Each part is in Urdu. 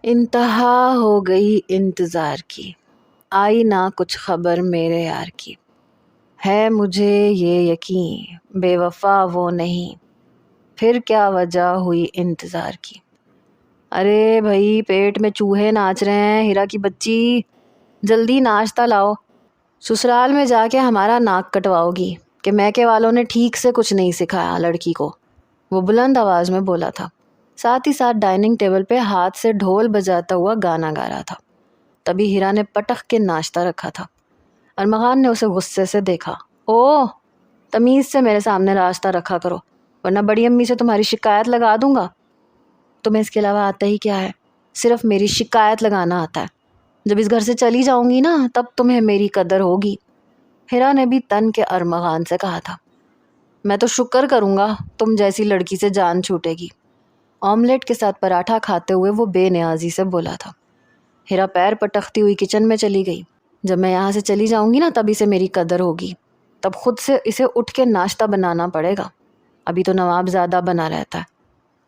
انتہا ہو گئی انتظار کی، آئی نہ کچھ خبر میرے یار کی، ہے مجھے یہ یقین بے وفا وہ نہیں، پھر کیا وجہ ہوئی انتظار کی۔ ارے بھائی پیٹ میں چوہے ناچ رہے ہیں، ہیرا کی بچی جلدی ناشتہ لاؤ، سسرال میں جا کے ہمارا ناک کٹواؤ گی کہ میکے والوں نے ٹھیک سے کچھ نہیں سکھایا لڑکی کو، وہ بلند آواز میں بولا تھا، ساتھ ہی ساتھ ڈائننگ ٹیبل پہ ہاتھ سے ڈھول بجاتا ہوا گانا گا رہا تھا۔ تبھی ہیرا نے پٹخ کے ناشتہ رکھا تھا۔ ارمغان نے اسے غصے سے دیکھا۔ او تمیز سے میرے سامنے راستہ رکھا کرو ورنہ بڑی امی سے تمہاری شکایت لگا دوں گا۔ تمہیں اس کے علاوہ آتا ہی کیا ہے؟ صرف میری شکایت لگانا آتا ہے۔ جب اس گھر سے چلی جاؤں گی نا تب تمہیں میری قدر ہوگی۔ ہیرا نے بھی تن کے ارمغان سے کہا تھا، میں تو شکر کروں گا تم جیسی لڑکی سے جان چھوٹے گی۔ آملیٹ کے ساتھ پراٹھا کھاتے ہوئے وہ بے نیازی سے بولا تھا۔ ہیرا پیر پٹکتی ہوئی کچن میں چلی گئی۔ جب میں یہاں سے چلی جاؤں گی نا تب اسے میری قدر ہوگی، تب خود سے اسے اٹھ کے ناشتہ بنانا پڑے گا، ابھی تو نواب زیادہ بنا رہتا ہے۔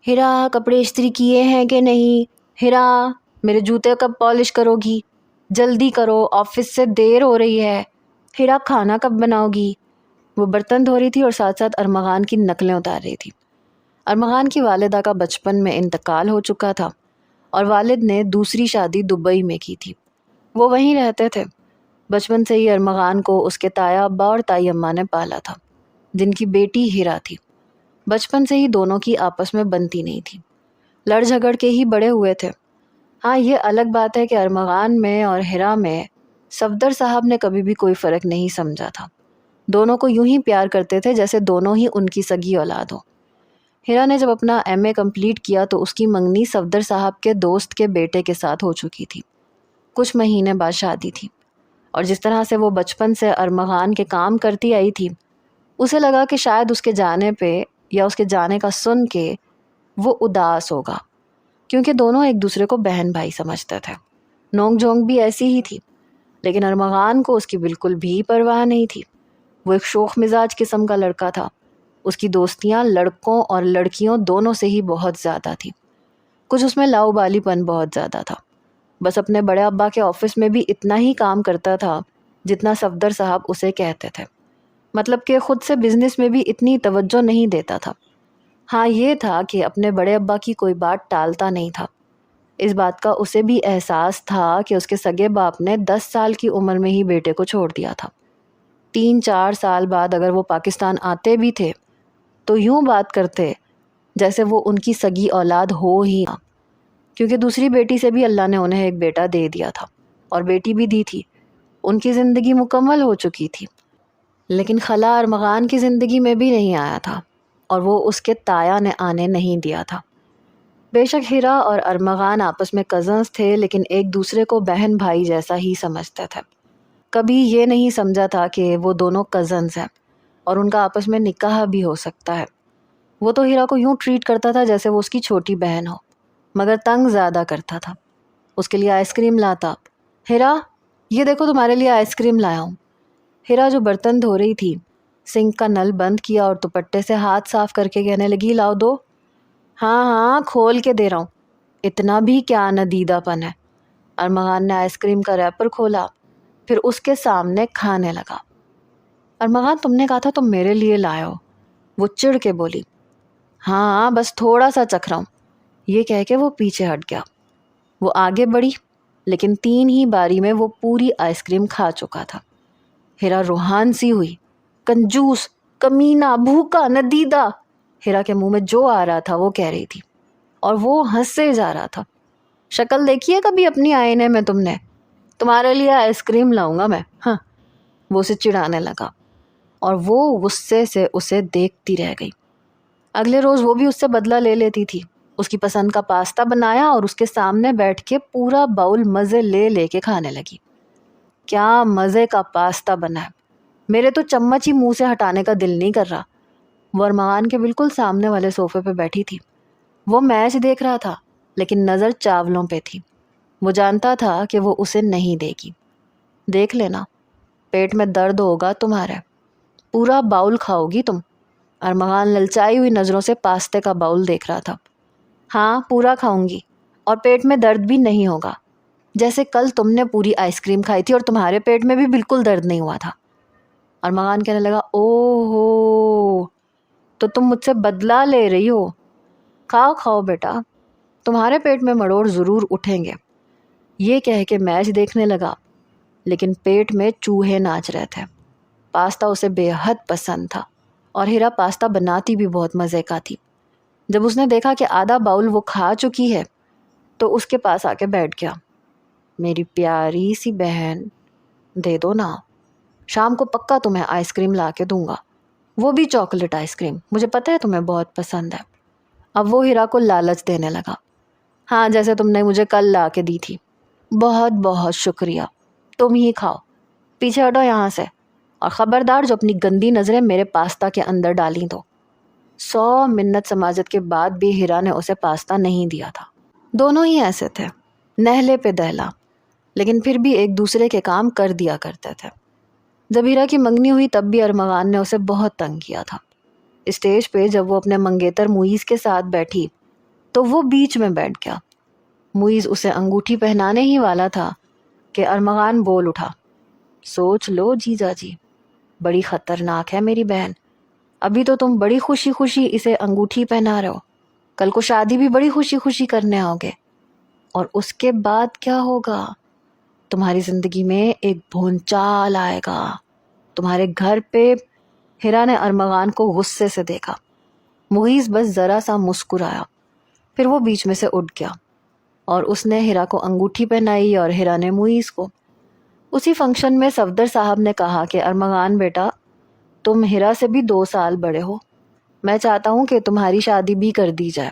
ہیرا کپڑے استری کیے ہیں کہ نہیں؟ ہیرا میرے جوتے کب پالش کرو گی؟ جلدی کرو آفس سے دیر ہو رہی ہے۔ ہیرا کھانا کب بناؤ گی؟ وہ برتن دھو رہی تھی اور ساتھ ساتھ ارمغان کی نقلیں اتار رہی تھی۔ ارمغان کی والدہ کا بچپن میں انتقال ہو چکا تھا اور والد نے دوسری شادی دبئی میں کی تھی۔ وہ وہیں رہتے تھے۔ بچپن سے ہی ارمغان کو اس کے تایا ابا اور تائی اماں نے پالا تھا، جن کی بیٹی ہیرا تھی۔ بچپن سے ہی دونوں کی آپس میں بنتی نہیں تھی، لڑ جھگڑ کے ہی بڑے ہوئے تھے۔ ہاں یہ الگ بات ہے کہ ارمغان میں اور ہیرا میں صفدر صاحب نے کبھی بھی کوئی فرق نہیں سمجھا تھا۔ دونوں کو یوں ہی پیار کرتے تھے جیسے دونوں ہی ان کی سگی اولاد ہو۔ ہیرا نے جب اپنا ایم اے کمپلیٹ کیا تو اس کی منگنی صفدر صاحب کے دوست کے بیٹے کے ساتھ ہو چکی تھی۔ کچھ مہینے بعد شادی تھی، اور جس طرح سے وہ بچپن سے ارمغان کے کام کرتی آئی تھی، اسے لگا کہ شاید اس کے جانے پہ یا اس کے جانے کا سن کے وہ اداس ہوگا، کیونکہ دونوں ایک دوسرے کو بہن بھائی سمجھتے تھے۔ نونک جھونک بھی ایسی ہی تھی، لیکن ارمغان کو اس کی بالکل بھی پرواہ نہیں تھی۔ وہ ایک شوخ مزاج قسم کا لڑکا تھا۔ اس کی دوستیاں لڑکوں اور لڑکیوں دونوں سے ہی بہت زیادہ تھی۔ کچھ اس میں لاؤبالی پن بہت زیادہ تھا۔ بس اپنے بڑے ابا کے آفس میں بھی اتنا ہی کام کرتا تھا جتنا صفدر صاحب اسے کہتے تھے، مطلب کہ خود سے بزنس میں بھی اتنی توجہ نہیں دیتا تھا۔ ہاں یہ تھا کہ اپنے بڑے ابا کی کوئی بات ٹالتا نہیں تھا۔ اس بات کا اسے بھی احساس تھا کہ اس کے سگے باپ نے 10 سال کی عمر میں ہی بیٹے کو چھوڑ دیا تھا۔ 3-4 سال بعد اگر وہ پاکستان آتے بھی تھے تو یوں بات کرتے جیسے وہ ان کی سگی اولاد ہو ہی نہ، کیونکہ دوسری بیٹی سے بھی اللہ نے انہیں ایک بیٹا دے دیا تھا اور بیٹی بھی دی تھی۔ ان کی زندگی مکمل ہو چکی تھی، لیکن خلا ارمغان کی زندگی میں بھی نہیں آیا تھا اور وہ اس کے تایا نے آنے نہیں دیا تھا۔ بے شک ہیرا اور ارمغان آپس میں کزنز تھے، لیکن ایک دوسرے کو بہن بھائی جیسا ہی سمجھتے تھے۔ کبھی یہ نہیں سمجھا تھا کہ وہ دونوں کزنز ہیں اور ان کا آپس میں نکاح بھی ہو سکتا ہے۔ وہ تو ہیرا کو یوں ٹریٹ کرتا تھا جیسے وہ اس کی چھوٹی بہن ہو، مگر تنگ زیادہ کرتا تھا۔ اس کے لیے آئس کریم لاتا، ہیرا یہ دیکھو تمہارے لیے آئس کریم لایا ہوں۔ ہیرا جو برتن دھو رہی تھی سنک کا نل بند کیا اور دوپٹے سے ہاتھ صاف کر کے کہنے لگی، لاؤ دو۔ ہاں ہاں کھول کے دے رہا ہوں، اتنا بھی کیا ندیدہ پن ہے۔ ارمغان نے آئس کریم کا ریپر کھولا، پھر اس کے سامنے کھانے لگا۔ ارمغان تم نے کہا تھا تم میرے لیے لائے ہو، وہ چڑ کے بولی۔ ہاں بس تھوڑا سا چکھ رہا ہوں، یہ کہہ کے وہ پیچھے ہٹ گیا۔ وہ آگے بڑھی، لیکن 3 ہی باری میں وہ پوری آئس کریم کھا چکا تھا۔ ہیرا روحان سی ہوئی، کنجوس، کمینہ، بھوکا، ندیدہ۔ ہیرا کے منہ میں جو آ رہا تھا وہ کہہ رہی تھی، اور وہ ہنسے جا رہا تھا۔ شکل دیکھی ہے کبھی اپنی آئینے میں تم نے؟ تمہارے لیے آئس کریم لاؤں گا میں، ہاں۔ وہ اسے چڑھانے لگا اور وہ غصے سے اسے دیکھتی رہ گئی۔ اگلے روز وہ بھی اس سے بدلہ لے لیتی تھی۔ اس کی پسند کا پاستا بنایا اور اس کے سامنے بیٹھ کے پورا باؤل مزے لے لے کے کھانے لگی۔ کیا مزے کا پاستا بنا ہے، میرے تو چمچ ہی منہ سے ہٹانے کا دل نہیں کر رہا۔ وہ ارمغان کے بالکل سامنے والے صوفے پہ بیٹھی تھی۔ وہ میچ دیکھ رہا تھا لیکن نظر چاولوں پہ تھی۔ وہ جانتا تھا کہ وہ اسے نہیں دے گی۔ دیکھ لینا، پیٹ میں درد ہوگا تمہارے، پورا باؤل کھاؤ گی تم۔ ارمغان للچائی ہوئی نظروں سے پاستے کا باؤل دیکھ رہا تھا۔ ہاں پورا کھاؤں گی، اور پیٹ میں درد بھی نہیں ہوگا، جیسے کل تم نے پوری آئس کریم کھائی تھی اور تمہارے پیٹ میں بھی بالکل درد نہیں ہوا تھا۔ ارمغان کہنے لگا او ہو، تو تم مجھ سے بدلہ لے رہی ہو؟ کھاؤ کھاؤ بیٹا، تمہارے پیٹ میں مڑوڑ ضرور اٹھیں گے۔ یہ کہہ کے میچ دیکھنے لگا، لیکن پیٹ میں چوہے ناچ رہے تھے۔ پاستا اسے بے حد پسند تھا اور ہیرا پاستا بناتی بھی بہت مزے کا تھی۔ جب اس نے دیکھا کہ آدھا باؤل وہ کھا چکی ہے تو اس کے پاس آ کے بیٹھ گیا۔ میری پیاری سی بہن، دے دو نا، شام کو پکا تمہیں آئس کریم لا کے دوں گا، وہ بھی چاکلیٹ آئس کریم، مجھے پتہ ہے تمہیں بہت پسند ہے۔ اب وہ ہیرا کو لالچ دینے لگا، ہاں جیسے تم نے مجھے کل لا کے دی تھی، بہت بہت شکریہ، تم ہی کھاؤ، پیچھے ہٹو یہاں سے، اور خبردار جو اپنی گندی نظریں میرے پاستا کے اندر ڈالیں تو۔ 100 منت سماجت کے بعد بھی ہیرا نے اسے پاستا نہیں دیا تھا۔ دونوں ہی ایسے تھے، نہلے پہ دہلا، لیکن پھر بھی ایک دوسرے کے کام کر دیا کرتے تھے۔ جب ہیرا کی منگنی ہوئی تب بھی ارمغان نے اسے بہت تنگ کیا تھا۔ اسٹیج پہ جب وہ اپنے منگیتر معیز کے ساتھ بیٹھی تو وہ بیچ میں بیٹھ گیا۔ معیز اسے انگوٹھی پہنانے ہی والا تھا کہ ارمغان بول اٹھا، سوچ لو جیجا جی، بڑی خطرناک ہے میری بہن، ابھی تو تم بڑی خوشی خوشی اسے انگوٹھی پہنا رہے ہو، کل کو شادی بھی بڑی خوشی خوشی کرنے آؤ گے، اور اس کے بعد کیا ہوگا؟ تمہاری زندگی میں ایک بھونچال آئے گا تمہارے گھر پہ۔ ہیرا نے ارمغان کو غصے سے دیکھا۔ معیز بس ذرا سا مسکرایا، پھر وہ بیچ میں سے اٹھ گیا اور اس نے ہیرا کو انگوٹھی پہنائی اور ہیرا نے معیز کو۔ اسی فنکشن میں صفدر صاحب نے کہا کہ ارمغان بیٹا، تم ہیرا سے بھی 2 سال بڑے ہو، میں چاہتا ہوں کہ تمہاری شادی بھی کر دی جائے،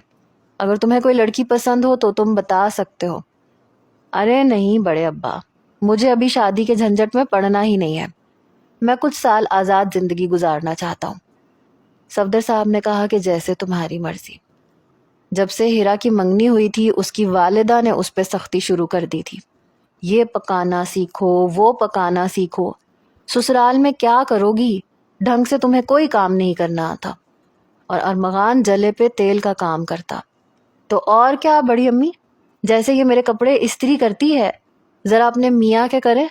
اگر تمہیں کوئی لڑکی پسند ہو تو تم بتا سکتے ہو۔ ارے نہیں بڑے ابا، مجھے ابھی شادی کے جھنجٹ میں پڑنا ہی نہیں ہے، میں کچھ سال آزاد زندگی گزارنا چاہتا ہوں۔ صفدر صاحب نے کہا کہ جیسے تمہاری مرضی۔ جب سے ہیرا کی منگنی ہوئی تھی اس کی والدہ نے اس پہ سختی شروع کر دی تھی، یہ پکانا سیکھو، وہ پکانا سیکھو، سسرال میں کیا کرو گی، ڈھنگ سے تمہیں کوئی کام نہیں کرنا آتا۔ اور ارمغان جلے پہ تیل کا کام کرتا، تو اور کیا بڑی امی، جیسے یہ میرے کپڑے استری کرتی ہے، ذرا اپنے میاں کے کرے،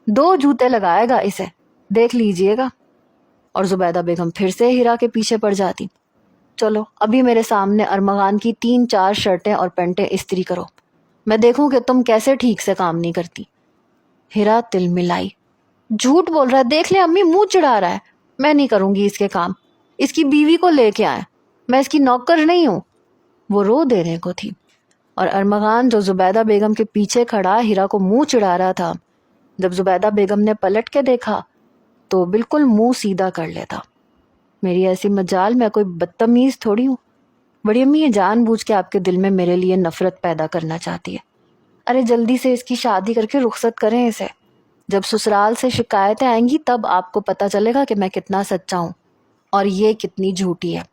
2 جوتے لگائے گا اسے، دیکھ لیجئے گا۔ اور زبیدہ بیگم پھر سے ہیرا کے پیچھے پڑ جاتی، چلو ابھی میرے سامنے ارمغان کی 3-4 شرٹیں اور پینٹیں استری کرو، میں دیکھوں کہ تم کیسے ٹھیک سے کام نہیں کرتی۔ ہیرا تل ملائی، جھوٹ بول رہا ہے، دیکھ لے امی منہ چڑھا رہا ہے، میں نہیں کروں گی اس کے کام، اس کی بیوی کو لے کے آئے، میں اس کی نوکر نہیں ہوں۔ وہ رو دینے کو تھی، اور ارمغان جو زبیدہ بیگم کے پیچھے کھڑا ہیرا کو منہ چڑھا رہا تھا، جب زبیدہ بیگم نے پلٹ کے دیکھا تو بالکل منہ سیدھا کر لیتا۔ میری ایسی مجال، میں کوئی بدتمیز تھوڑی ہوں، بڑی امی یہ جان بوجھ کے آپ کے دل میں میرے لیے نفرت پیدا کرنا چاہتی ہے۔ ارے جلدی سے اس کی شادی کر کے رخصت کریں اسے، جب سسرال سے شکایتیں آئیں گی تب آپ کو پتہ چلے گا کہ میں کتنا سچا ہوں اور یہ کتنی جھوٹی ہے۔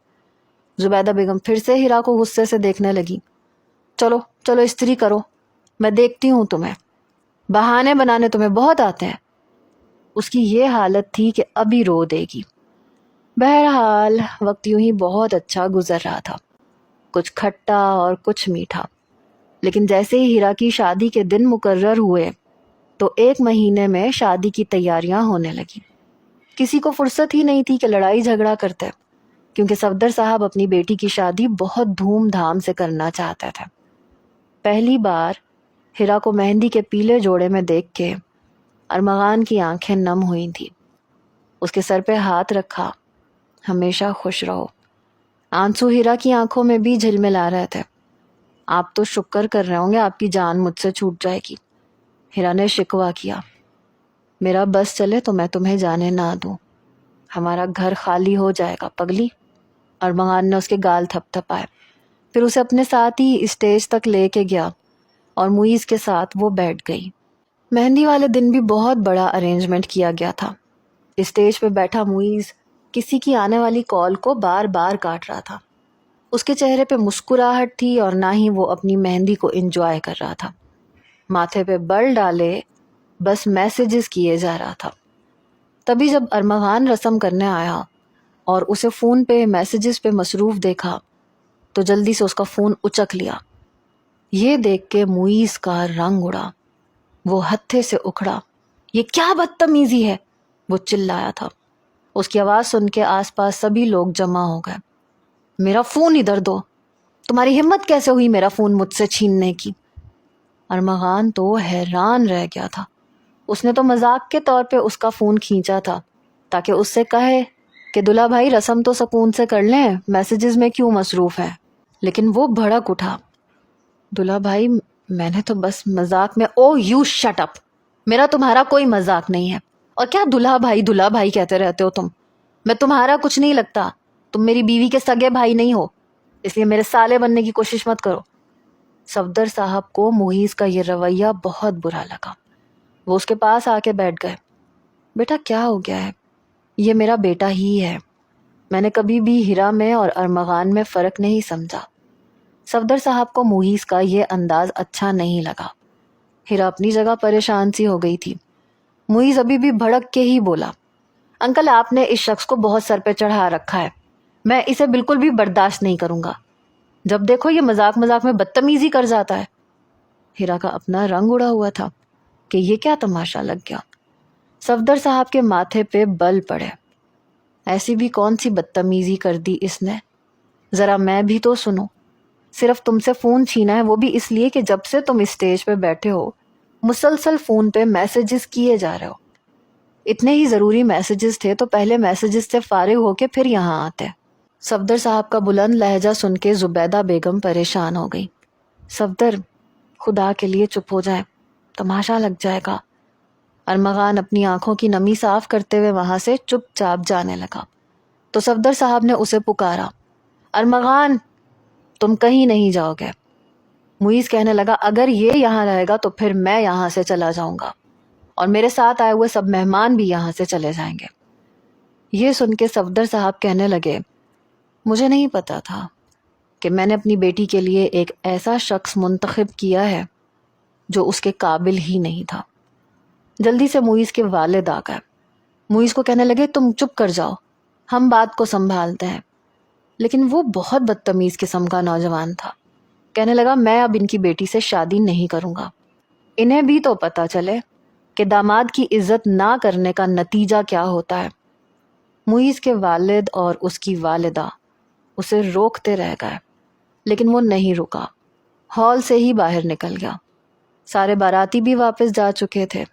زبیدہ بیگم پھر سے ہیرا کو غصے سے دیکھنے لگی، چلو چلو استری کرو، میں دیکھتی ہوں تمہیں، بہانے بنانے تمہیں بہت آتے ہیں۔ اس کی یہ حالت تھی کہ ابھی رو دے گی۔ بہرحال وقت یوں ہی بہت اچھا گزر رہا تھا، کچھ کھٹا اور کچھ میٹھا، لیکن جیسے ہی ہیرا کی شادی کے دن مقرر ہوئے تو 1 مہینے میں شادی کی تیاریاں ہونے لگی۔ کسی کو فرصت ہی نہیں تھی کہ لڑائی جھگڑا کرتے، کیونکہ صفدر صاحب اپنی بیٹی کی شادی بہت دھوم دھام سے کرنا چاہتے تھے۔ پہلی بار ہیرا کو مہندی کے پیلے جوڑے میں دیکھ کے ارمغان کی آنکھیں نم ہوئی تھیں۔ اس کے سر پہ ہاتھ رکھا، ہمیشہ خوش رہو۔ آنسو ہیرا کی آنکھوں میں بھی جھلملا رہے تھے۔ آپ تو شکر کر رہے ہوں گے آپ کی جان مجھ سے چھوٹ جائے گی۔ ہیرا نے شکوہ کیا، میرا بس چلے تو میں تمہیں جانے نہ دوں، ہمارا گھر خالی ہو جائے گا پگلی۔ ارمغان نے اس کے گال تھپ تھپائے، پھر اسے اپنے ساتھ ہی اسٹیج تک لے کے گیا اور معیز کے ساتھ وہ بیٹھ گئی۔ مہندی والے دن بھی بہت بڑا ارینجمنٹ کیا گیا تھا۔ اسٹیج پہ بیٹھا معیز کسی کی آنے والی کال کو بار بار کاٹ رہا تھا۔ اس کے چہرے پہ مسکراہٹ تھی اور نہ ہی وہ اپنی مہندی کو انجوائے کر رہا تھا۔ ماتھے پہ بل ڈالے بس میسیجز کیے جا رہا تھا۔ تبھی جب ارمغان رسم کرنے آیا اور اسے فون پہ میسیجز پہ مصروف دیکھا تو جلدی سے اس کا فون اچک لیا۔ یہ دیکھ کے معیز کا رنگ اڑا، وہ ہتھے سے اکھڑا۔ یہ کیا بدتمیزی ہے، وہ چلایا تھا۔ اس کی آواز سن کے آس پاس سبھی لوگ جمع ہو گئے۔ میرا فون ادھر دو، تمہاری ہمت کیسے ہوئی میرا فون مجھ سے چھیننے کی؟ ارمغان تو حیران رہ گیا تھا۔ اس نے تو مذاق کے طور پہ اس کا فون کھینچا تھا تاکہ اس سے کہے کہ دلہا بھائی رسم تو سکون سے کر لیں، میسیجز میں کیوں مصروف ہے؟ لیکن وہ بھڑک اٹھا، دلہا بھائی میں نے تو بس مذاق میں… او یو شٹ اپ، میرا تمہارا کوئی مذاق نہیں ہے۔ اور کیا دلہا بھائی کہتے رہتے ہو تم؟ میں تمہارا کچھ نہیں لگتا، تم میری بیوی کے سگے بھائی نہیں ہو، اس لیے میرے سالے بننے کی کوشش مت کرو۔ صفدر صاحب کو معیز کا یہ رویہ بہت برا لگا۔ وہ اس کے پاس آ کے بیٹھ گئے۔ بیٹا کیا ہو گیا ہے؟ یہ میرا بیٹا ہی ہے، میں نے کبھی بھی ہیرا میں اور ارمغان میں فرق نہیں سمجھا۔ صفدر صاحب کو معیز کا یہ انداز اچھا نہیں لگا۔ ہیرا اپنی جگہ پریشان سی ہو گئی تھی۔ معیز ابھی بھی بھڑک کے ہی بولا، انکل آپ نے اس شخص کو بہت سر پہ چڑھا رکھا ہے، میں اسے بالکل بھی برداشت نہیں کروں گا۔ جب دیکھو یہ مذاق میں بدتمیزی کر جاتا ہے۔ ہیرا کا اپنا رنگ اڑا ہوا تھا کہ یہ کیا تماشا لگ گیا۔ صفدر صاحب کے ماتھے پہ بل پڑے۔ ایسی بھی کون سی بدتمیزی کر دی اس نے؟ ذرا میں بھی تو سنو۔ صرف تم سے فون چھینا ہے، وہ بھی اس لیے کہ جب سے تم اسٹیج پہ بیٹھے ہو مسلسل فون پہ میسیجز کیے جا رہے ہو۔ اتنے ہی ضروری میسیجز تھے تو پہلے میسیجز سے فارغ ہو کے پھر یہاں آتے۔ صفدر صاحب کا بلند لہجہ سن کے زبیدہ بیگم پریشان ہو گئی۔ صفدر خدا کے لیے چپ ہو جائے، تماشا لگ جائے گا۔ ارمغان اپنی آنکھوں کی نمی صاف کرتے ہوئے وہاں سے چپ چاپ جانے لگا تو صفدر صاحب نے اسے پکارا، ارمغان تم کہیں نہیں جاؤ گے۔ معیز کہنے لگا، اگر یہ یہاں رہے گا تو پھر میں یہاں سے چلا جاؤں گا اور میرے ساتھ آئے ہوئے سب مہمان بھی یہاں سے چلے جائیں گے۔ یہ سن کے صفدر صاحب کہنے لگے، مجھے نہیں پتا تھا کہ میں نے اپنی بیٹی کے لیے ایک ایسا شخص منتخب کیا ہے جو اس کے قابل ہی نہیں تھا۔ جلدی سے معیز کے والد آ گئے۔ معیز کو کہنے لگے، تم چپ کر جاؤ، ہم بات کو سنبھالتے ہیں۔ لیکن وہ بہت بدتمیز قسم کا نوجوان تھا۔ کہنے لگا، میں اب ان کی بیٹی سے شادی نہیں کروں گا۔ انہیں بھی تو پتا چلے کہ داماد کی عزت نہ کرنے کا نتیجہ کیا ہوتا ہے۔ معیز کے والد اور اس کی والدہ اسے روکتے رہ گئے لیکن وہ نہیں رکا، ہال سے ہی باہر نکل گیا۔ سارے باراتی بھی واپس جا چکے تھے۔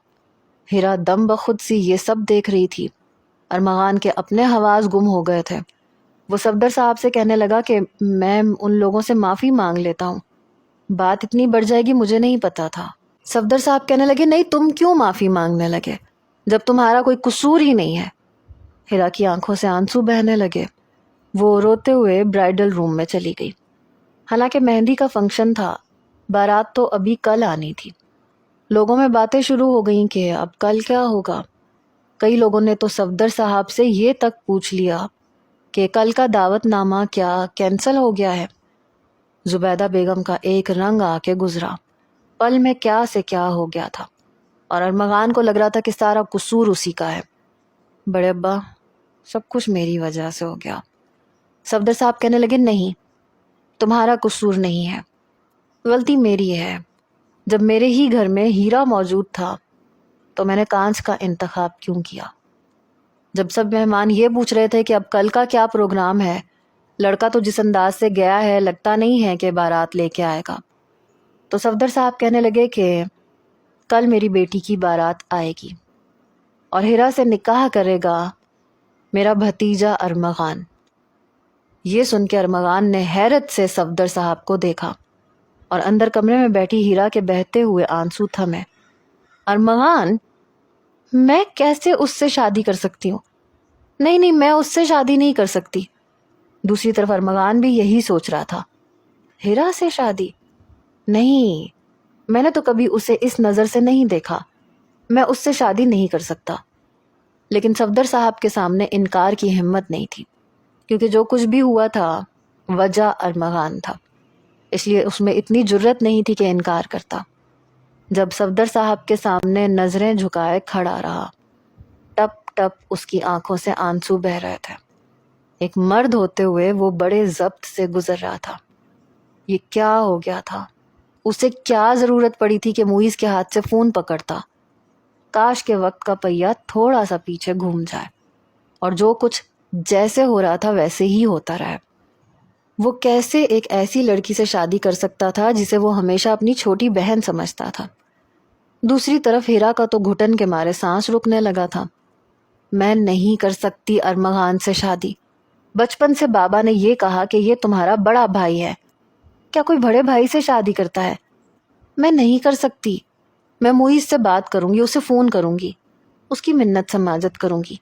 ہیرا دم بخود سی یہ سب دیکھ رہی تھی۔ ارمغان کے اپنے حواس گم ہو گئے تھے۔ وہ صفدر صاحب سے کہنے لگا کہ میں ان لوگوں سے معافی مانگ لیتا ہوں، بات اتنی بڑھ جائے گی مجھے نہیں پتا تھا۔ صفدر صاحب کہنے لگے، نہیں تم کیوں معافی مانگنے لگے جب تمہارا کوئی قصور ہی نہیں ہے؟ ہیرا کی آنکھوں سے آنسو بہنے لگے۔ وہ روتے ہوئے برائڈل روم میں چلی گئی۔ حالانکہ مہندی کا فنکشن تھا، بارات تو ابھی کل آنی تھی۔ لوگوں میں باتیں شروع ہو گئیں کہ اب کل کیا ہوگا۔ کئی لوگوں نے تو صفدر صاحب سے یہ تک پوچھ لیا کہ کل کا دعوت نامہ کیا کینسل ہو گیا ہے۔ زبیدہ بیگم کا ایک رنگ آ کے گزرا، پل میں کیا سے کیا ہو گیا تھا، اور ارمغان کو لگ رہا تھا کہ سارا قصور اسی کا ہے۔ بڑے ابا سب کچھ میری وجہ سے ہو گیا۔ صفدر صاحب کہنے لگے، نہیں تمہارا قصور نہیں ہے، غلطی میری ہے۔ جب میرے ہی گھر میں ہیرا موجود تھا تو میں نے کانچ کا انتخاب کیوں کیا؟ جب سب مہمان یہ پوچھ رہے تھے کہ اب کل کا کیا پروگرام ہے، لڑکا تو جس انداز سے گیا ہے لگتا نہیں ہے کہ بارات لے کے آئے گا، تو صفدر صاحب کہنے لگے کہ کل میری بیٹی کی بارات آئے گی اور ہیرا سے نکاح کرے گا میرا بھتیجا ارمغان۔ یہ سن کے ارمغان نے حیرت سے صفدر صاحب کو دیکھا اور اندر کمرے میں بیٹھی ہیرا کے بہتے ہوئے آنسو تھمے۔ ارمغان، میں کیسے اس سے شادی کر سکتی ہوں؟ نہیں میں اس سے شادی نہیں کر سکتی۔ دوسری طرف ارمغان بھی یہی سوچ رہا تھا، ہیرا سے شادی؟ نہیں، میں نے تو کبھی اسے اس نظر سے نہیں دیکھا، میں اس سے شادی نہیں کر سکتا۔ لیکن صفدر صاحب کے سامنے انکار کی ہمت نہیں تھی، کیونکہ جو کچھ بھی ہوا تھا وجہ ارمغان تھا، اس لیے اس میں اتنی جرت نہیں تھی کہ انکار کرتا۔ جب صفدر صاحب کے سامنے نظریں جھکائے کھڑا رہا، ٹپ ٹپ اس کی آنکھوں سے آنسو بہہ رہے تھے۔ ایک مرد ہوتے ہوئے وہ بڑے ضبط سے گزر رہا تھا۔ یہ کیا ہو گیا تھا؟ اسے کیا ضرورت پڑی تھی کہ معیز کے ہاتھ سے فون پکڑتا؟ کاش کے وقت کا پہیہ تھوڑا سا پیچھے گھوم جائے اور جو کچھ جیسے ہو رہا تھا ویسے ہی ہوتا رہے۔ وہ کیسے ایک ایسی لڑکی سے شادی کر سکتا تھا جسے وہ ہمیشہ اپنی چھوٹی بہن سمجھتا تھا؟ دوسری طرف ہیرا کا تو گھٹن کے مارے سانس رکنے لگا تھا۔ میں نہیں کر سکتی ارمغان سے شادی۔ بچپن سے بابا نے یہ کہا کہ یہ تمہارا بڑا بھائی ہے، کیا کوئی بڑے بھائی سے شادی کرتا ہے؟ میں نہیں کر سکتی۔ میں معیز سے بات کروں گی، اسے فون کروں گی، اس کی منت سماجت کروں گی۔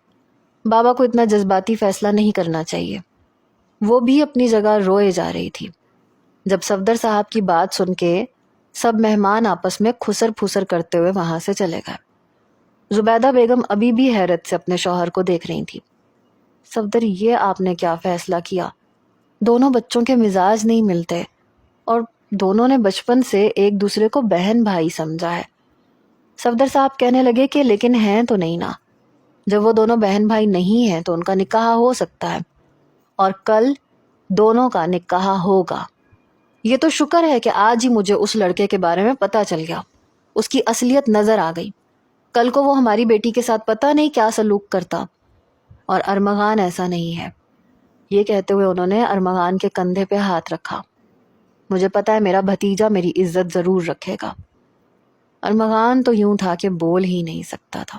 بابا کو اتنا جذباتی فیصلہ نہیں کرنا چاہیے۔ وہ بھی اپنی جگہ روئے جا رہی تھی۔ جب صفدر صاحب کی بات سن کے سب مہمان آپس میں کھسر پھسر کرتے ہوئے وہاں سے چلے گئے۔ زبیدہ بیگم ابھی بھی حیرت سے اپنے شوہر کو دیکھ رہی تھی۔ صفدر، یہ آپ نے کیا فیصلہ کیا؟ دونوں بچوں کے مزاج نہیں ملتے اور دونوں نے بچپن سے ایک دوسرے کو بہن بھائی سمجھا ہے۔ صفدر صاحب کہنے لگے کہ لیکن ہیں تو نہیں نا، جب وہ دونوں بہن بھائی نہیں ہیں تو ان کا نکاح ہو سکتا ہے، اور کل دونوں کا نکاح ہوگا۔ یہ تو شکر ہے کہ آج ہی مجھے اس لڑکے کے بارے میں پتہ چل گیا، اس کی اصلیت نظر آ گئی۔ کل کو وہ ہماری بیٹی کے ساتھ پتہ نہیں کیا سلوک کرتا، اور ارمغان ایسا نہیں ہے۔ یہ کہتے ہوئے انہوں نے ارمغان کے کندھے پہ ہاتھ رکھا۔ مجھے پتا ہے میرا بھتیجا میری عزت ضرور رکھے گا۔ ارمغان تو یوں تھا کہ بول ہی نہیں سکتا تھا۔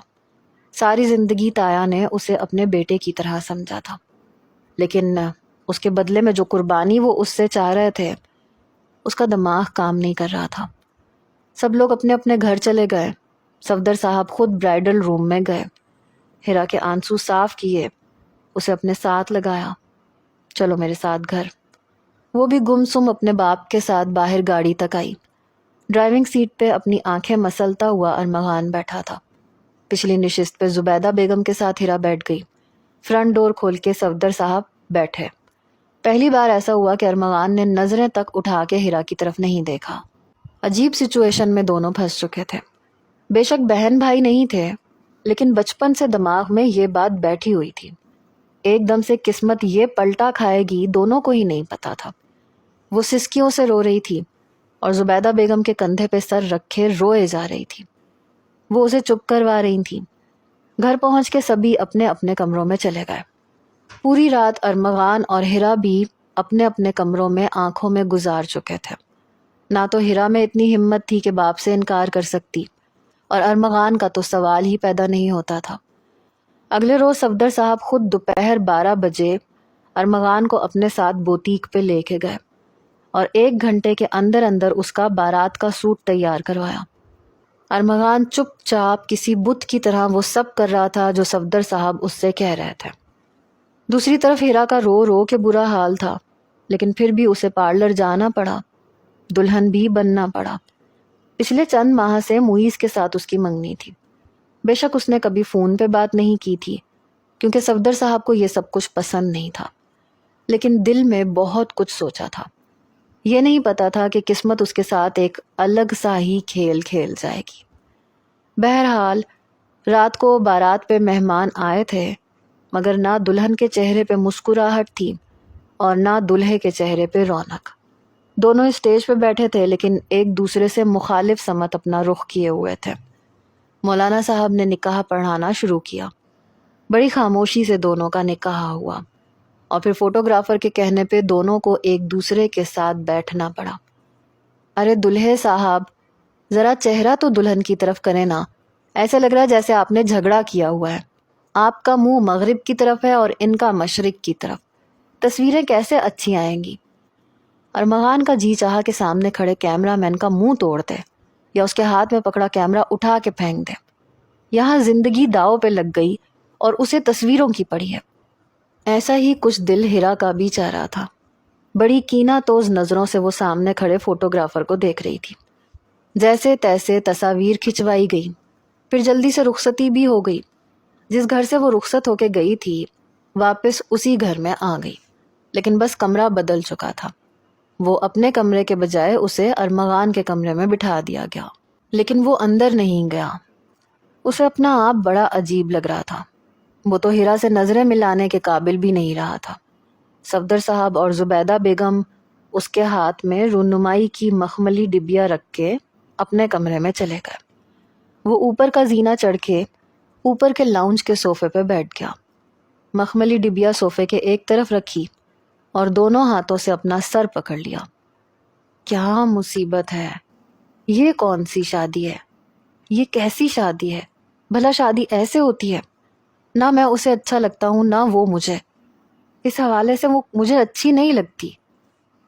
ساری زندگی تایا نے اسے اپنے بیٹے کی طرح سمجھا تھا، لیکن اس کے بدلے میں جو قربانی وہ اس سے چاہ رہے تھے، اس کا دماغ کام نہیں کر رہا تھا۔ سب لوگ اپنے اپنے گھر چلے گئے۔ صفدر صاحب خود برائیڈل روم میں گئے، ہیرا کے آنسو صاف کیے، اسے اپنے ساتھ لگایا۔ چلو میرے ساتھ گھر۔ وہ بھی گمسم اپنے باپ کے ساتھ باہر گاڑی تک آئی۔ ڈرائیونگ سیٹ پہ اپنی آنکھیں مسلتا ہوا ارمغان بیٹھا تھا۔ پچھلی نشست پہ زبیدہ بیگم کے ساتھ ہیرا بیٹھ گئی۔ فرنٹ ڈور کھول کے صفدر صاحب بیٹھے۔ پہلی بار ایسا ہوا کہ ارمغان نے نظریں تک اٹھا کے ہیرا کی طرف نہیں دیکھا۔ عجیب سچویشن میں دونوں پھنس چکے تھے۔ بے شک بہن بھائی نہیں تھے، لیکن بچپن سے دماغ میں یہ بات بیٹھی ہوئی تھی۔ ایک دم سے قسمت یہ پلٹا کھائے گی، دونوں کو ہی نہیں پتا تھا۔ وہ سسکیوں سے رو رہی تھی اور زبیدہ بیگم کے کندھے پہ سر رکھے روئے جا رہی تھی۔ وہ اسے چپ کروا رہی تھی۔ گھر پہنچ کے سبھی اپنے اپنے کمروں میں چلے گئے۔ پوری رات ارمغان اور ہیرا بھی اپنے اپنے کمروں میں آنکھوں میں گزار چکے تھے۔ نہ تو ہیرا میں اتنی ہمت تھی کہ باپ سے انکار کر سکتی، اور ارمغان کا تو سوال ہی پیدا نہیں ہوتا تھا۔ اگلے روز صفدر صاحب خود دوپہر 12 بجے ارمغان کو اپنے ساتھ بوتیک پہ لے کے گئے اور 1 گھنٹے کے اندر اندر اس کا بارات کا سوٹ تیار کروایا۔ ارمغان چپ چاپ کسی بت کی طرح وہ سب کر رہا تھا جو صفدر صاحب اس سے کہہ رہے تھے۔ دوسری طرف ہیرا کا رو رو کے برا حال تھا، لیکن پھر بھی اسے پارلر جانا پڑا، دلہن بھی بننا پڑا۔ پچھلے چند ماہ سے معیز کے ساتھ اس کی منگنی تھی۔ بے شک اس نے کبھی فون پہ بات نہیں کی تھی، کیونکہ صفدر صاحب کو یہ سب کچھ پسند نہیں تھا، لیکن دل میں بہت کچھ سوچا تھا۔ یہ نہیں پتا تھا کہ قسمت اس کے ساتھ ایک الگ سا ہی کھیل کھیل جائے گی۔ بہرحال رات کو بارات پہ مہمان آئے تھے، مگر نہ دلہن کے چہرے پہ مسکراہٹ تھی اور نہ دلہے کے چہرے پہ رونق۔ دونوں اسٹیج پہ بیٹھے تھے، لیکن ایک دوسرے سے مخالف سمت اپنا رخ کیے ہوئے تھے۔ مولانا صاحب نے نکاح پڑھانا شروع کیا۔ بڑی خاموشی سے دونوں کا نکاح ہوا، اور پھر فوٹوگرافر کے کہنے پہ دونوں کو ایک دوسرے کے ساتھ بیٹھنا پڑا۔ ارے دلہے صاحب، ذرا چہرہ تو دلہن کی طرف کرے نا، ایسے لگ رہا ہے جیسے آپ نے جھگڑا کیا ہوا ہے۔ آپ کا منہ مغرب کی طرف ہے اور ان کا مشرق کی طرف، تصویریں کیسے اچھی آئیں گی؟ ارمغان کا جی چاہا کہ سامنے کھڑے کیمرہ مین کا منہ توڑ دے یا اس کے ہاتھ میں پکڑا کیمرہ اٹھا کے پھینک دے۔ یہاں زندگی داؤ پہ لگ گئی اور اسے تصویروں کی پڑی ہے۔ ایسا ہی کچھ دل ہیرا کا بھی چاہ رہا تھا۔ بڑی کینہ توز نظروں سے وہ سامنے کھڑے فوٹوگرافر کو دیکھ رہی تھی۔ جیسے تیسے تصاویر کھنچوائی گئی، پھر جلدی سے رخصتی بھی ہو گئی۔ جس گھر سے وہ رخصت ہو کے گئی تھی واپس اسی گھر میں آ گئی، لیکن بس کمرہ بدل چکا تھا۔ وہ اپنے کمرے کے بجائے اسے ارمغان کے کمرے میں بٹھا دیا گیا، لیکن وہ اندر نہیں گیا۔ اسے اپنا آپ بڑا عجیب لگ رہا تھا۔ وہ تو ہیرا سے نظریں ملانے کے قابل بھی نہیں رہا تھا۔ صفدر صاحب اور زبیدہ بیگم اس کے ہاتھ میں رونمائی کی مخملی ڈبیا رکھ کے اپنے کمرے میں چلے گئے۔ وہ اوپر کا زینہ چڑھ کے اوپر کے لاؤنج کے صوفے پہ بیٹھ گیا۔ مخملی ڈبیا صوفے کے ایک طرف رکھی اور دونوں ہاتھوں سے اپنا سر پکڑ لیا۔ کیا مصیبت ہے، یہ کون سی شادی ہے، یہ کیسی شادی ہے؟ بھلا شادی ایسے ہوتی ہے؟ نہ میں اسے اچھا لگتا ہوں نہ وہ مجھے، اس حوالے سے وہ مجھے اچھی نہیں لگتی۔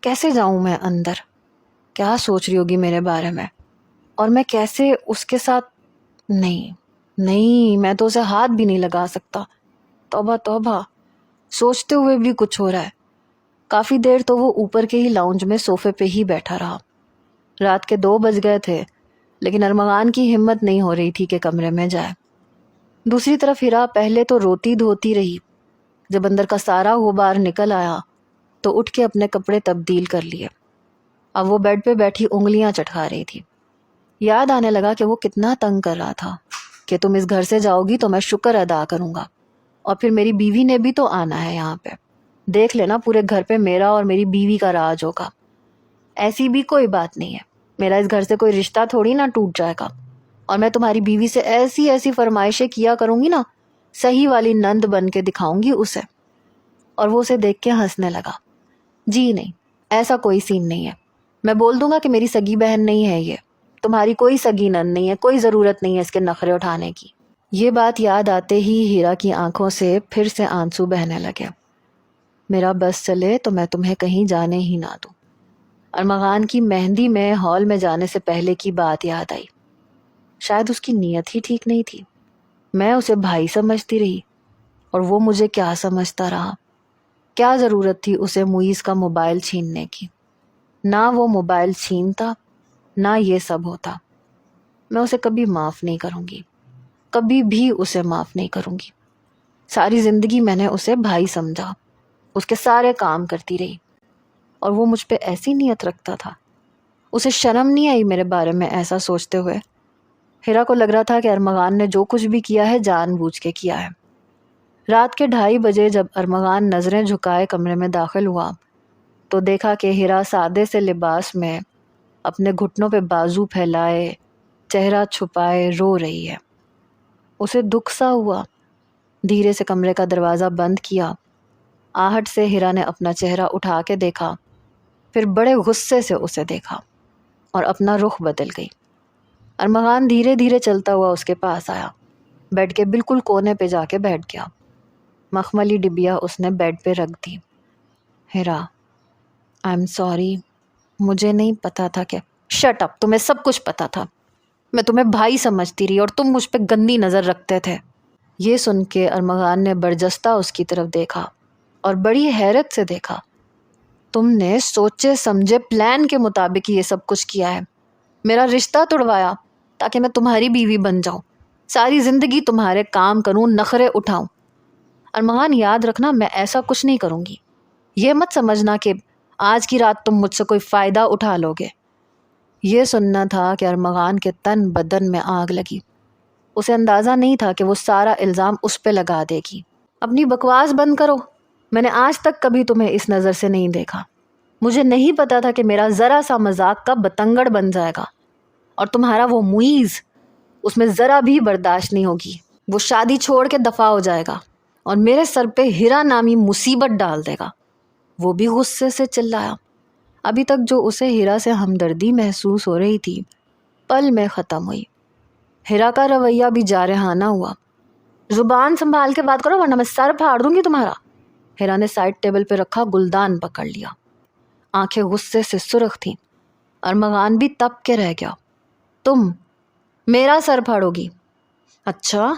کیسے جاؤں میں اندر؟ کیا سوچ رہی ہوگی میرے بارے میں؟ اور میں کیسے اس کے ساتھ؟ نہیں، میں تو اسے ہاتھ بھی نہیں لگا سکتا۔ توبہ توبہ، سوچتے ہوئے بھی کچھ ہو رہا ہے۔ کافی دیر تو وہ اوپر کے ہی لاؤنج میں صوفے پہ ہی بیٹھا رہا۔ رات کے 2 بج گئے تھے، لیکن ارمغان کی ہمت نہیں ہو رہی تھی کہ کمرے میں جائے۔ دوسری طرف ہیرا پہلے تو روتی دھوتی رہی، جب اندر کا سارا غبار نکل آیا تو اٹھ کے اپنے کپڑے تبدیل کر لیے۔ اب وہ بیڈ پہ بیٹھی انگلیاں چٹکا رہی تھی۔ یاد آنے لگا کہ وہ کتنا تنگ کر رہا تھا کہ تم اس گھر سے جاؤ گی تو میں شکر ادا کروں گا، اور پھر میری بیوی نے بھی تو آنا ہے یہاں پہ، دیکھ لینا پورے گھر پہ میرا اور میری بیوی کا راج ہوگا۔ ایسی بھی کوئی بات نہیں ہے، میرا اس گھر سے کوئی رشتہ تھوڑی نہ ٹوٹ جائے گا، اور میں تمہاری بیوی سے ایسی ایسی فرمائشیں کیا کروں گی نا، صحیح والی نند بن کے دکھاؤں گی اسے۔ اور وہ اسے دیکھ کے ہنسنے لگا۔ جی نہیں، ایسا کوئی سین نہیں ہے، میں بول دوں گا کہ میری سگی بہن نہیں ہے، یہ تمہاری کوئی سگی نند نہیں ہے، کوئی ضرورت نہیں ہے اس کے نخرے اٹھانے کی۔ یہ بات یاد آتے ہی ہیرا کی آنکھوں سے پھر سے آنسو بہنے لگے۔ میرا بس چلے تو میں تمہیں کہیں جانے ہی نہ دوں۔ ارمغان کی مہندی میں ہال میں جانے سے پہلے کی بات یاد آئی۔ شاید اس کی نیت ہی ٹھیک نہیں تھی، میں اسے بھائی سمجھتی رہی اور وہ مجھے کیا سمجھتا رہا۔ کیا ضرورت تھی اسے معیز کا موبائل چھیننے کی؟ نہ وہ موبائل چھینتا نہ یہ سب ہوتا۔ میں اسے کبھی معاف نہیں کروں گی، کبھی بھی اسے معاف نہیں کروں گی۔ ساری زندگی میں نے اسے بھائی سمجھا، اس کے سارے کام کرتی رہی، اور وہ مجھ پہ ایسی نیت رکھتا تھا۔ اسے شرم نہیں آئی میرے بارے میں ایسا سوچتے ہوئے؟ ہیرا کو لگ رہا تھا کہ ارمغان نے جو کچھ بھی کیا ہے جان بوجھ کے کیا ہے۔ رات کے 2:30 بجے جب ارمغان نظریں جھکائے کمرے میں داخل ہوا تو دیکھا کہ ہیرا سادے سے لباس میں اپنے گھٹنوں پہ بازو پھیلائے، چہرہ چھپائے رو رہی ہے۔ اسے دکھ سا ہوا، دھیرے سے کمرے کا دروازہ بند کیا۔ آہٹ سے ہیرا نے اپنا چہرہ اٹھا کے دیکھا، پھر بڑے غصے سے اسے دیکھا اور اپنا رخ بدل گئی۔ ارمغان دھیرے دھیرے چلتا ہوا اس کے پاس آیا، بیڈ کے بالکل کونے پہ جا کے بیٹھ گیا۔ مخملی ڈبیا اس نے بیڈ پہ رکھ دی۔ ہیرا، آئی ایم سوری، مجھے نہیں پتا تھا کہ… شٹ اپ، تمہیں سب کچھ پتا تھا، میں تمہیں بھائی سمجھتی رہی اور تم مجھ پہ گندی نظر رکھتے تھے۔ یہ سن کے ارمغان نے برجستہ اس کی طرف دیکھا اور بڑی حیرت سے دیکھا۔ تم نے سوچے سمجھے پلان کے مطابق یہ سب کچھ کیا ہے، میرا رشتہ توڑوایا تاکہ میں تمہاری بیوی بن جاؤں، ساری زندگی تمہارے کام کروں، نخرے اٹھاؤں۔ ارمغان یاد رکھنا، میں ایسا کچھ نہیں کروں گی۔ یہ مت سمجھنا کہ آج کی رات تم مجھ سے کوئی فائدہ اٹھا لو گے۔ یہ سننا تھا کہ ارمغان کے تن بدن میں آگ لگی۔ اسے اندازہ نہیں تھا کہ وہ سارا الزام اس پہ لگا دے گی۔ اپنی بکواس بند کرو، میں نے آج تک کبھی تمہیں اس نظر سے نہیں دیکھا۔ مجھے نہیں پتا تھا کہ میرا ذرا سا مذاق کب بتنگڑ بن جائے گا، اور تمہارا وہ معیز، اس میں ذرا بھی برداشت نہیں ہوگی۔ وہ شادی چھوڑ کے دفع ہو جائے گا اور میرے سر پہ ہیرا نامی مصیبت ڈال دے گا۔ وہ بھی غصے سے چلایا۔ ابھی تک جو اسے ہیرا سے ہمدردی محسوس ہو رہی تھی پل میں ختم ہوئی۔ ہیرا کا رویہ بھی جارحانہ ہوا۔ زبان سنبھال کے بات کرو ورنہ میں سر پھاڑ دوں گی تمہارا۔ ہیرا نے سائڈ ٹیبل پہ رکھا گلدان پکڑ لیا، آنکھیں غصے سے سرخ تھیں۔ ارمغان بھی تپ کے رہ گیا۔ تم میرا سر پھاڑو گی؟ اچھا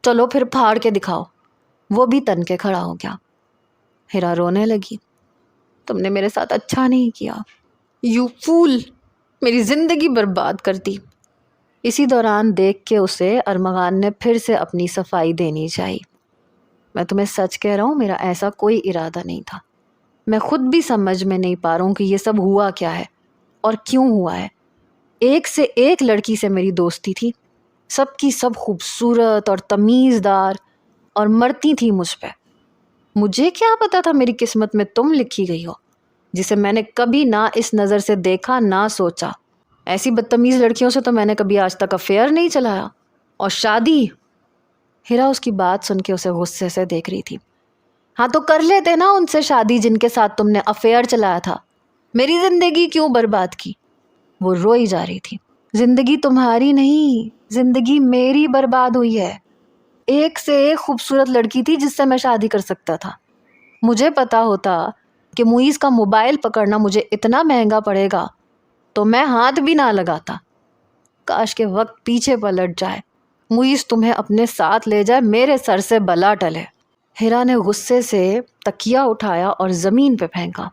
چلو پھر پھاڑ کے دکھاؤ۔ وہ بھی تن کے کھڑا ہو گیا۔ ہیرا رونے لگی۔ تم نے میرے ساتھ اچھا نہیں کیا، یو فول، میری زندگی برباد کر دی۔ اسی دوران دیکھ کے اسے ارمغان نے پھر سے اپنی صفائی دینی چاہی۔ میں تمہیں سچ کہہ رہا ہوں، میرا ایسا کوئی ارادہ نہیں تھا۔ میں خود بھی سمجھ میں نہیں پا رہا ہوں کہ یہ سب ہوا کیا ہے اور کیوں ہوا ہے۔ ایک سے ایک لڑکی سے میری دوستی تھی، سب کی سب خوبصورت اور تمیزدار، اور مرتی تھی مجھ پہ۔ مجھے کیا پتا تھا میری قسمت میں تم لکھی گئی ہو۔ جسے میں نے کبھی نہ اس نظر سے دیکھا نہ سوچا. ایسی بدتمیز لڑکیوں سے تو میں نے کبھی آج تک افیئر نہیں چلایا. اور شادی؟ ہیرا اس کی بات سن کے اسے غصے سے دیکھ رہی تھی. ہاں تو کر لیتے نا ان سے شادی جن کے ساتھ تم نے افیئر چلایا تھا. میری زندگی کیوں برباد کی؟ وہ روئی جا رہی تھی. زندگی تمہاری نہیں، زندگی میری برباد ہوئی ہے. ایک سے ایک خوبصورت لڑکی تھی جس سے میں شادی کر سکتا تھا. مجھے پتا ہوتا کہ معیز کا موبائل پکڑنا مجھے اتنا مہنگا پڑے گا تو میں ہاتھ بھی نہ لگاتا. کاش کے وقت پیچھے پلٹ جائے، معیز تمہیں اپنے ساتھ لے جائے، میرے سر سے بلا ٹلے. ہیرا نے غصے سے تکیا اٹھایا اور زمین پہ پھینکا.